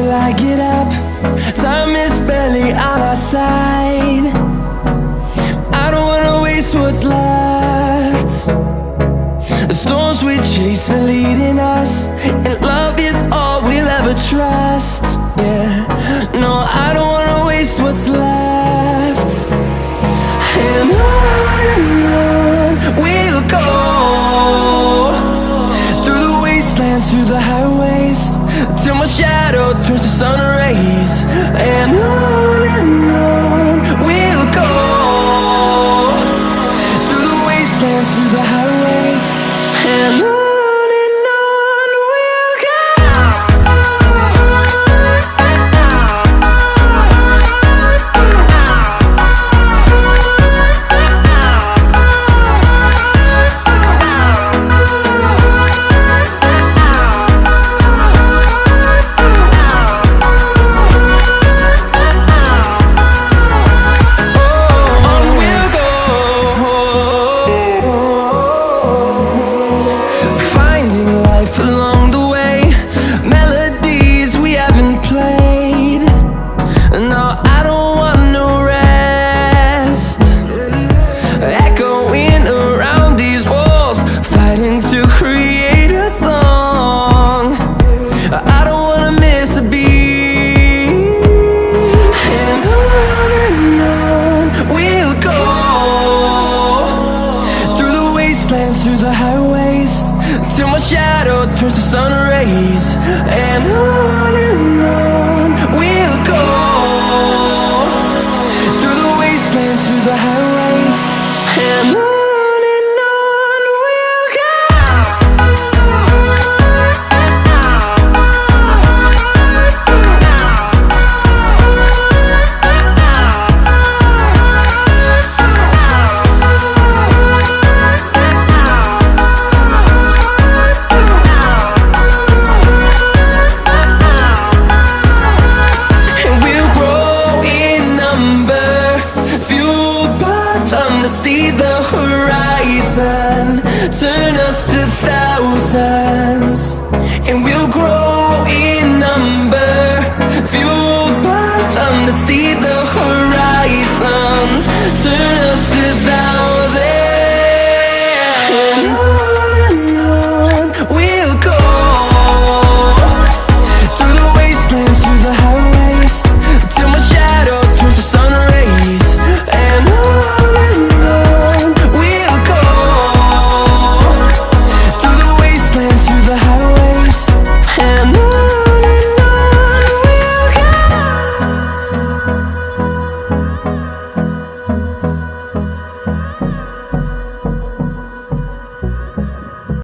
till I get up. Time is barely on our side. I don't wanna waste what's left. The storms we chase are leading us, and love is all we'll ever trust. Yeah, no, I don't wanna waste what's left. And on we'll go, through the wastelands, through the highways, till my shadow turns to sun rays. And on we'll go, through the wastelands, through the highways, and on we'll go. Along the way, melodies we haven't played. No, I don't want no rest. Echoing around these walls, fighting to create a song. I don't wanna miss a beat. And on we'll go, through the wastelands, through the highways, till my shadow turns to sun rays. And on we'll go, through the wastelands, through the highways.